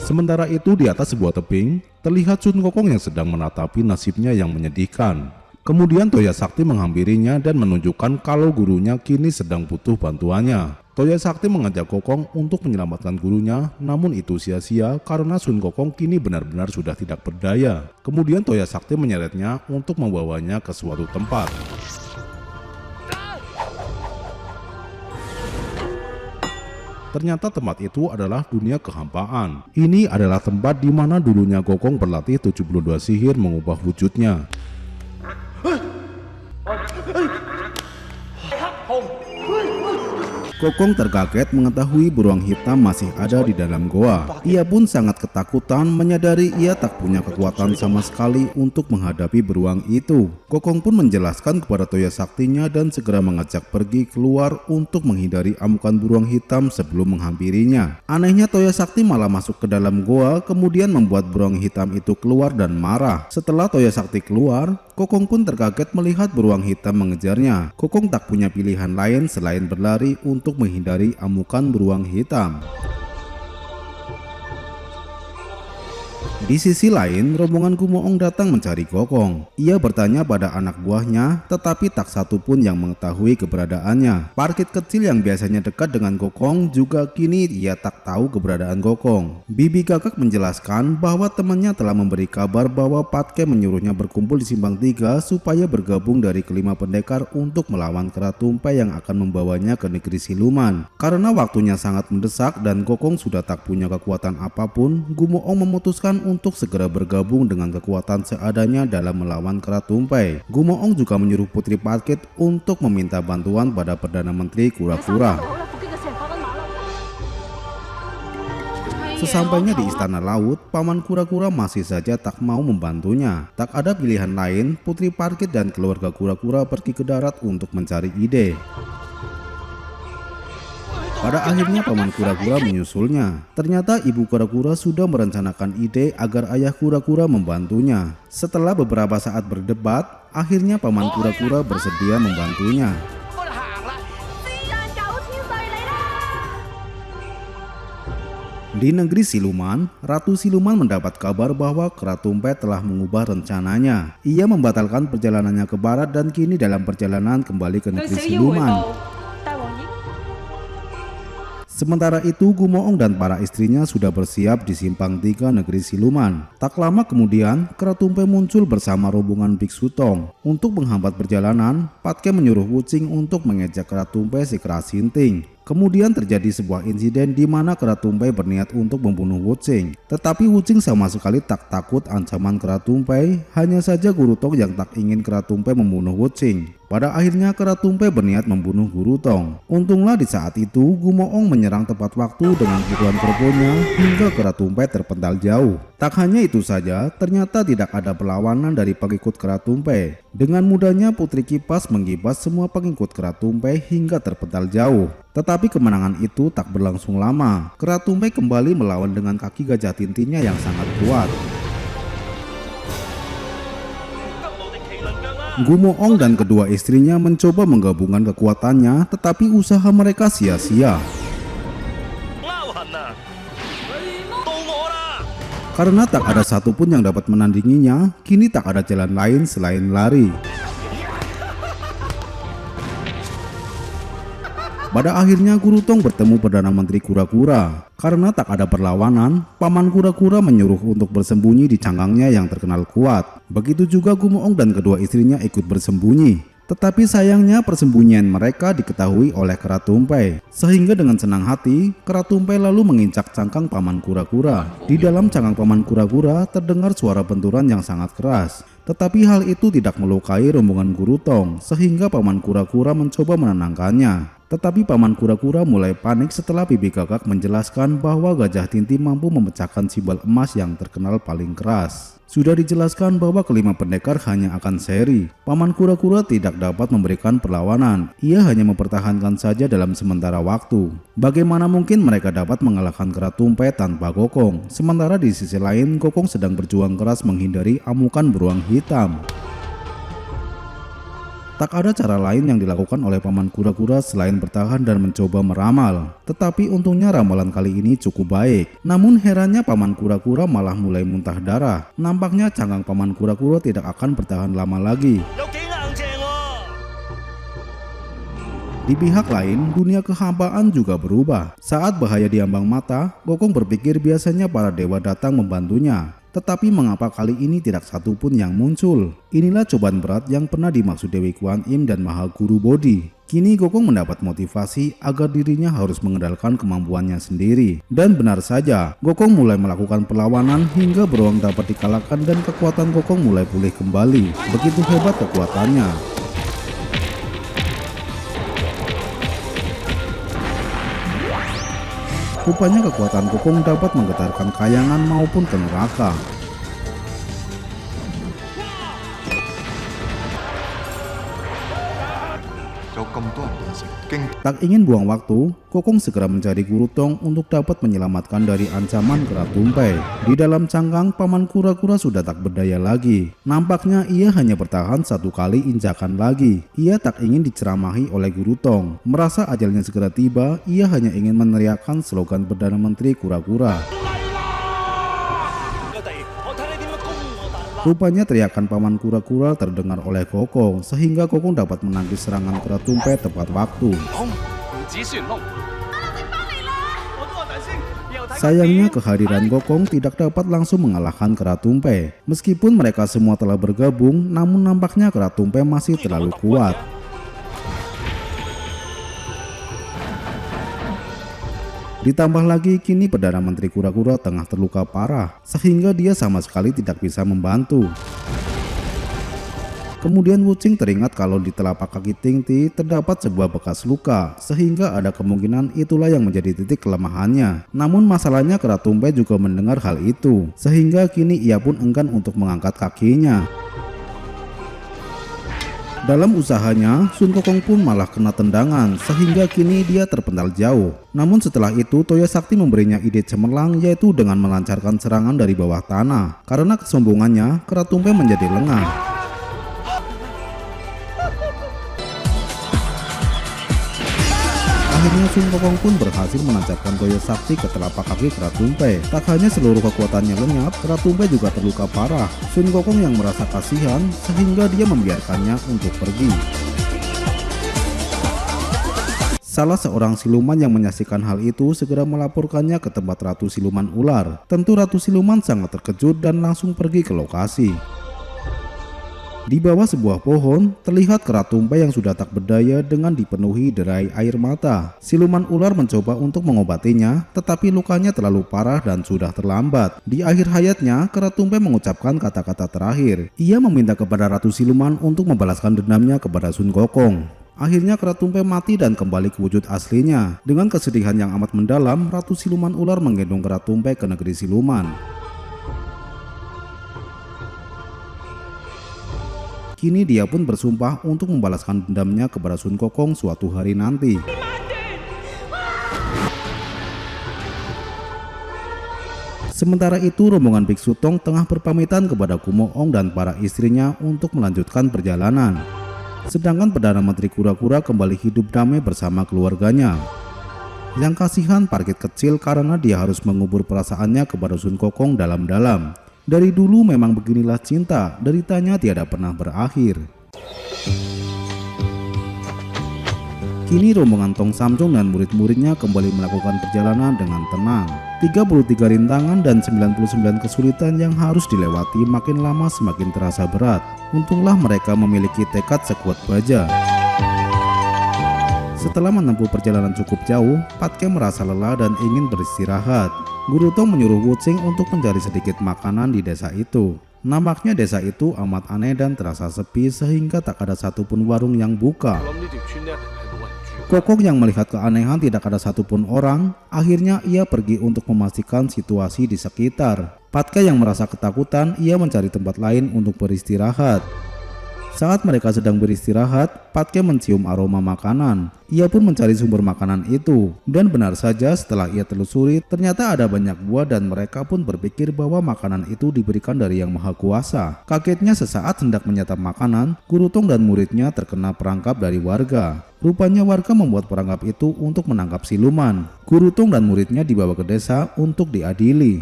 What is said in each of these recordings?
Sementara itu di atas sebuah tebing, terlihat Sun Gokong yang sedang menatapi nasibnya yang menyedihkan. Kemudian Toya Sakti menghampirinya dan menunjukkan kalau gurunya kini sedang butuh bantuannya. Toya Sakti mengajak Gokong untuk menyelamatkan gurunya, namun itu sia-sia karena Sun Gokong kini benar-benar sudah tidak berdaya. Kemudian Toya Sakti menyeretnya untuk membawanya ke suatu tempat. Ternyata tempat itu adalah dunia kehampaan. Ini adalah tempat di mana dulunya Gokong berlatih 72 sihir mengubah wujudnya. Gokong terkaget mengetahui beruang hitam masih ada di dalam goa. Ia pun sangat ketakutan menyadari ia tak punya kekuatan sama sekali untuk menghadapi beruang itu. Gokong pun menjelaskan kepada Toya Saktinya dan segera mengajak pergi keluar untuk menghindari amukan beruang hitam sebelum menghampirinya. Anehnya Toya Sakti malah masuk ke dalam goa, kemudian membuat beruang hitam itu keluar dan marah. Setelah Toya Sakti keluar, Gokong pun terkaget melihat beruang hitam mengejarnya. Gokong tak punya pilihan lain selain berlari untuk menghindari amukan beruang hitam. Di sisi lain, rombongan Gumoong datang mencari Gokong. Ia bertanya pada anak buahnya, tetapi tak satu pun yang mengetahui keberadaannya. Parkit kecil yang biasanya dekat dengan Gokong juga kini ia tak tahu keberadaan Gokong. Bibi Gagak menjelaskan bahwa temannya telah memberi kabar bahwa Patke menyuruhnya berkumpul di Simpang 3 supaya bergabung dari kelima pendekar untuk melawan kera tumpeh yang akan membawanya ke negeri siluman. Karena waktunya sangat mendesak dan Gokong sudah tak punya kekuatan apapun, Gumoong memutuskan untuk segera bergabung dengan kekuatan seadanya dalam melawan kera tumpeh. Gumoong juga menyuruh Putri Parkit untuk meminta bantuan pada Perdana Menteri Kura-Kura. Sesampainya di Istana Laut, Paman Kura-Kura masih saja tak mau membantunya. Tak ada pilihan lain, Putri Parkit dan keluarga Kura-Kura pergi ke darat untuk mencari ide. Pada akhirnya Paman Kura-Kura menyusulnya. Ternyata Ibu Kura-Kura sudah merencanakan ide agar Ayah Kura-Kura membantunya. Setelah beberapa saat berdebat, akhirnya Paman Kura-Kura bersedia membantunya. Di negeri siluman, Ratu Siluman mendapat kabar bahwa kera tumpeh telah mengubah rencananya. Ia membatalkan perjalanannya ke barat dan kini dalam perjalanan kembali ke negeri siluman. Sementara itu, Gumoong dan para istrinya sudah bersiap di Simpang 3 negeri siluman. Tak lama kemudian, kera tumpeh muncul bersama rombongan Biksu Tong. Untuk menghambat perjalanan, Patke menyuruh Wuching untuk mengejek kera tumpeh si kera sinting. Kemudian terjadi sebuah insiden di mana kera tumpeh berniat untuk membunuh Wuching. Tetapi Wuching sama sekali tak takut ancaman kera tumpeh, hanya saja Guru Tong yang tak ingin kera tumpeh membunuh Wuching. Pada akhirnya kera tumpeh berniat membunuh Guru Tong. Untunglah di saat itu Gumoong menyerang tepat waktu dengan pukulan kerbonya hingga kera tumpeh terpental jauh. Tak hanya itu saja, ternyata tidak ada perlawanan dari pengikut kera tumpeh. Dengan mudahnya Putri Kipas menggibas semua pengikut kera tumpeh hingga terpental jauh. Tetapi kemenangan itu tak berlangsung lama. Kera tumpeh kembali melawan dengan kaki gajah tintinya yang sangat kuat. Gumoong dan kedua istrinya mencoba menggabungkan kekuatannya, tetapi usaha mereka sia-sia. Karena tak ada satupun yang dapat menandinginya, kini tak ada jalan lain selain lari. Pada akhirnya Guru Tong bertemu Perdana Menteri Kura-Kura. Karena tak ada perlawanan, Paman Kura-Kura menyuruh untuk bersembunyi di cangkangnya yang terkenal kuat. Begitu juga Gumoong dan kedua istrinya ikut bersembunyi. Tetapi sayangnya persembunyian mereka diketahui oleh kera tumpeh. Sehingga dengan senang hati, kera tumpeh lalu menginjak cangkang Paman Kura-Kura. Di dalam cangkang Paman Kura-Kura terdengar suara benturan yang sangat keras. Tetapi hal itu tidak melukai rombongan Guru Tong, sehingga Paman Kura-Kura mencoba menenangkannya. Tetapi Paman Kura-Kura mulai panik setelah Bibi Gagak menjelaskan bahwa gajah tinti mampu memecahkan simbol emas yang terkenal paling keras. Sudah dijelaskan bahwa kelima pendekar hanya akan seri. Paman Kura-Kura tidak dapat memberikan perlawanan. Ia hanya mempertahankan saja dalam sementara waktu. Bagaimana mungkin mereka dapat mengalahkan kera tumpeh tanpa Gokong? Sementara di sisi lain, Gokong sedang berjuang keras menghindari amukan beruang hitam. Tak ada cara lain yang dilakukan oleh paman kura-kura selain bertahan dan mencoba meramal. Tetapi untungnya ramalan kali ini cukup baik. Namun herannya paman kura-kura malah mulai muntah darah. Nampaknya cangkang paman kura-kura tidak akan bertahan lama lagi. Di pihak lain, dunia kehampaan juga berubah. Saat bahaya diambang mata, Gokong berpikir biasanya para dewa datang membantunya. Tetapi mengapa kali ini tidak satu pun yang muncul? Inilah cobaan berat yang pernah dimaksud Dewi Kuan Im dan Maha Guru Bodhi. Kini Gokong mendapat motivasi agar dirinya harus mengendalikan kemampuannya sendiri. Dan benar saja, Gokong mulai melakukan perlawanan hingga beruang dapat dikalahkan dan kekuatan Gokong mulai pulih kembali. Begitu hebat kekuatannya. Rupanya kekuatan Gokong dapat menggetarkan kayangan maupun ke neraka. Tak ingin buang waktu, Gokong segera mencari Guru Tong untuk dapat menyelamatkan dari ancaman kera tumpai. Di dalam cangkang, paman kura-kura sudah tak berdaya lagi. Nampaknya ia hanya bertahan satu kali injakan lagi. Ia tak ingin diceramahi oleh Guru Tong. Merasa ajalnya segera tiba, ia hanya ingin meneriakkan slogan Perdana Menteri Kura-Kura. Rupanya teriakan paman kura-kura terdengar oleh Gokong, sehingga Gokong dapat menangkis serangan kera tumpai tepat waktu. Sayangnya kehadiran Gokong tidak dapat langsung mengalahkan kera tumpai. Meskipun mereka semua telah bergabung, namun nampaknya kera tumpai masih terlalu kuat. Ditambah lagi kini Perdana Menteri Kura-Kura tengah terluka parah, sehingga dia sama sekali tidak bisa membantu. Kemudian Wuching teringat kalau di telapak kaki Ting Ti terdapat sebuah bekas luka, sehingga ada kemungkinan itulah yang menjadi titik kelemahannya. Namun masalahnya kera tumpai juga mendengar hal itu, sehingga kini ia pun enggan untuk mengangkat kakinya. Dalam usahanya, Sun Gokong pun malah kena tendangan sehingga kini dia terpental jauh. Namun setelah itu Toya Sakti memberinya ide cemerlang, yaitu dengan melancarkan serangan dari bawah tanah. Karena kesombongannya, kera tumpai menjadi lengah. Akhirnya Sun Gokong pun berhasil menancapkan Toya Sakti ke telapak kaki kera tumpai. Tak hanya seluruh kekuatannya lenyap, kera tumpai juga terluka parah. Sun Gokong yang merasa kasihan sehingga dia membiarkannya untuk pergi. Salah seorang siluman yang menyaksikan hal itu segera melaporkannya ke tempat Ratu Siluman Ular. Tentu Ratu Siluman sangat terkejut dan langsung pergi ke lokasi. Di bawah sebuah pohon, terlihat kera tumpai yang sudah tak berdaya dengan dipenuhi derai air mata. Siluman ular mencoba untuk mengobatinya, tetapi lukanya terlalu parah dan sudah terlambat. Di akhir hayatnya, kera tumpai mengucapkan kata-kata terakhir. Ia meminta kepada Ratu Siluman untuk membalaskan dendamnya kepada Sun Gokong. Akhirnya kera tumpai mati dan kembali ke wujud aslinya. Dengan kesedihan yang amat mendalam, Ratu Siluman Ular menggendong kera tumpai ke negeri siluman. Kini dia pun bersumpah untuk membalaskan dendamnya kepada Sun Gokong suatu hari nanti. Sementara itu rombongan Biksu Tong tengah berpamitan kepada Kumo Ong dan para istrinya untuk melanjutkan perjalanan. Sedangkan Perdana Menteri Kura-Kura kembali hidup damai bersama keluarganya. Yang kasihan Parkit kecil karena dia harus mengubur perasaannya kepada Sun Gokong dalam-dalam. Dari dulu memang beginilah cinta, deritanya tiada pernah berakhir. Kini rombongan Tong Samjong dan murid-muridnya kembali melakukan perjalanan dengan tenang. 33 rintangan dan 99 kesulitan yang harus dilewati makin lama semakin terasa berat. Untunglah mereka memiliki tekad sekuat baja. Setelah menempuh perjalanan cukup jauh, Patke merasa lelah dan ingin beristirahat. Guru Tong menyuruh Wuching untuk mencari sedikit makanan di desa itu. Nampaknya desa itu amat aneh dan terasa sepi sehingga tak ada satupun warung yang buka. Gokong yang melihat keanehan tidak ada satupun orang, akhirnya ia pergi untuk memastikan situasi di sekitar. Patke yang merasa ketakutan, ia mencari tempat lain untuk beristirahat. Saat mereka sedang beristirahat, Patke mencium aroma makanan. Ia pun mencari sumber makanan itu. Dan benar saja setelah ia telusuri, ternyata ada banyak buah dan mereka pun berpikir bahwa makanan itu diberikan dari Yang Maha Kuasa. Kagetnya sesaat hendak menyantap makanan, Guru Tong dan muridnya terkena perangkap dari warga. Rupanya warga membuat perangkap itu untuk menangkap siluman. Guru Tong dan muridnya dibawa ke desa untuk diadili.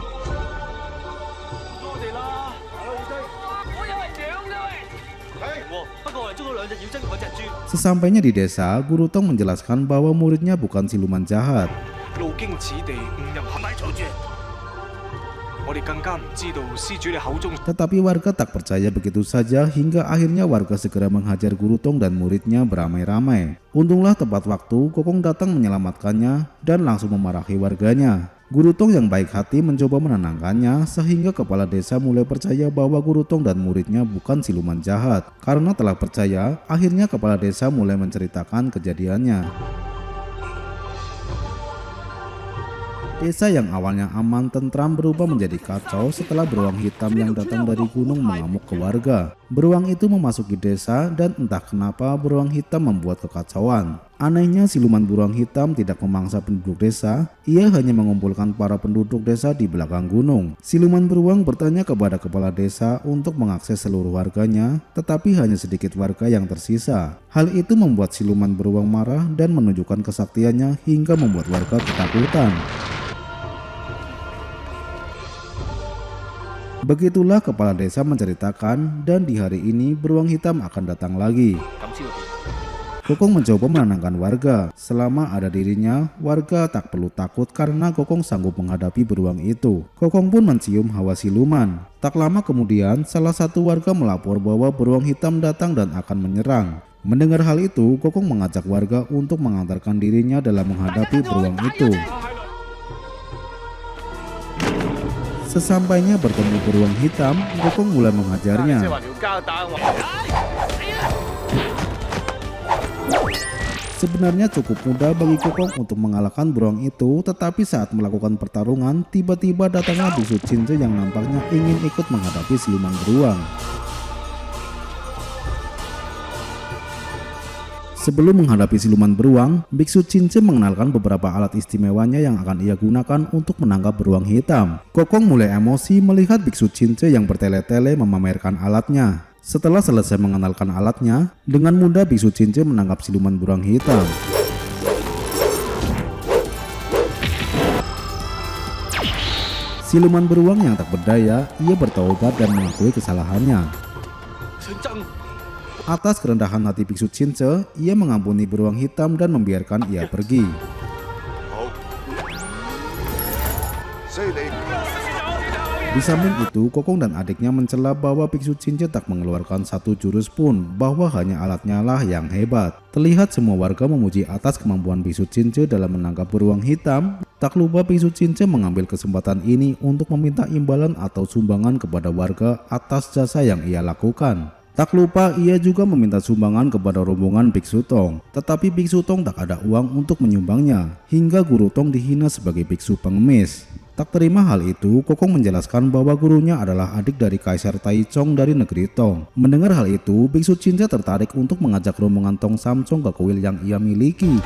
Sesampainya di desa, Guru Tong menjelaskan bahwa muridnya bukan siluman jahat. Tetapi warga tak percaya begitu saja hingga akhirnya warga segera menghajar Guru Tong dan muridnya beramai-ramai. Untunglah tepat waktu Kokong datang menyelamatkannya dan langsung memarahi warganya. Guru Tong yang baik hati mencoba menenangkannya sehingga kepala desa mulai percaya bahwa Guru Tong dan muridnya bukan siluman jahat. Karena telah percaya, akhirnya kepala desa mulai menceritakan kejadiannya. Desa yang awalnya aman tentram berubah menjadi kacau setelah beruang hitam yang datang dari gunung mengamuk ke warga. Beruang itu memasuki desa dan entah kenapa beruang hitam membuat kekacauan. Anehnya siluman beruang hitam tidak memangsa penduduk desa, ia hanya mengumpulkan para penduduk desa di belakang gunung. Siluman beruang bertanya kepada kepala desa untuk mengakses seluruh warganya, tetapi hanya sedikit warga yang tersisa. Hal itu membuat siluman beruang marah dan menunjukkan kesaktiannya hingga membuat warga ketakutan. Begitulah kepala desa menceritakan, dan di hari ini beruang hitam akan datang lagi. Kokong mencoba menenangkan warga. Selama ada dirinya, warga tak perlu takut karena Kokong sanggup menghadapi beruang itu. Kokong pun mencium hawa siluman. Tak lama kemudian, salah satu warga melapor bahwa beruang hitam datang dan akan menyerang. Mendengar hal itu, Kokong mengajak warga untuk mengantarkan dirinya dalam menghadapi beruang itu. Sesampainya bertemu beruang hitam, Kokong mulai menghajarnya. Sebenarnya cukup mudah bagi Kokong untuk mengalahkan beruang itu, tetapi saat melakukan pertarungan, tiba-tiba datanglah Biksu Cince yang nampaknya ingin ikut menghadapi siluman beruang. Sebelum menghadapi siluman beruang, Biksu Cince mengenalkan beberapa alat istimewanya yang akan ia gunakan untuk menangkap beruang hitam. Kokong mulai emosi melihat Biksu Cince yang bertele-tele memamerkan alatnya. Setelah selesai mengenalkan alatnya, dengan mudah Biksu Cince menangkap siluman beruang hitam. Siluman beruang yang tak berdaya, ia bertaubat dan mengakui kesalahannya. Atas kerendahan hati Biksu Cince, ia mengampuni beruang hitam dan membiarkan ia pergi. Di samping itu, Kokong dan adiknya mencela bahwa Biksu Cince tak mengeluarkan satu jurus pun, bahwa hanya alatnya lah yang hebat. Terlihat semua warga memuji atas kemampuan Biksu Cince dalam menangkap beruang hitam. Tak lupa Biksu Cince mengambil kesempatan ini untuk meminta imbalan atau sumbangan kepada warga atas jasa yang ia lakukan. Tak lupa ia juga meminta sumbangan kepada rombongan Biksu Tong. Tetapi Biksu Tong tak ada uang untuk menyumbangnya, hingga Guru Tong dihina sebagai biksu pengemis. Tak terima hal itu, Kokong menjelaskan bahwa gurunya adalah adik dari Kaisar Taichung dari negeri Tong. Mendengar hal itu, Biksu Cince tertarik untuk mengajak rombongan Tong Samcong ke kuil yang ia miliki.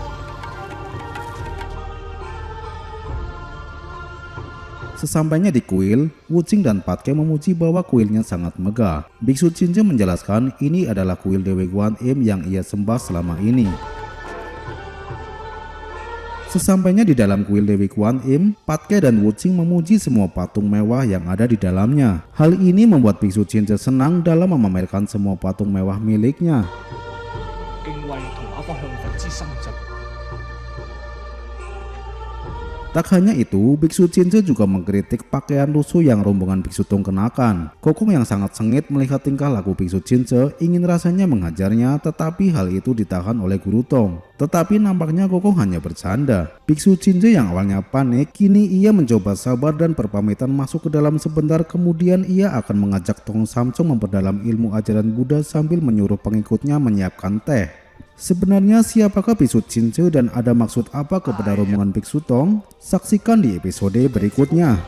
Sesampainya di kuil, Wuching dan Patke memuji bahwa kuilnya sangat megah. Biksu Cince menjelaskan ini adalah kuil Dewi Guan Im yang ia sembah selama ini. Sesampainya di dalam kuil Dewi Guan Im, Patke dan Wuching memuji semua patung mewah yang ada di dalamnya. Hal ini membuat Biksu Cince senang dalam memamerkan semua patung mewah miliknya. Tak hanya itu, Biksu Cince juga mengkritik pakaian lusuh yang rombongan Biksu Tong kenakan. Kokong yang sangat sengit melihat tingkah laku Biksu Cince ingin rasanya menghajarnya, tetapi hal itu ditahan oleh Guru Tong. Tetapi nampaknya Kokong hanya bercanda. Biksu Cince yang awalnya panik, kini ia mencoba sabar dan berpamitan masuk ke dalam sebentar, kemudian ia akan mengajak Tong Samcong memperdalam ilmu ajaran Buddha sambil menyuruh pengikutnya menyiapkan teh. Sebenarnya siapakah Biksu Cince dan ada maksud apa kepada rombongan Biksu Tong? Saksikan di episode berikutnya.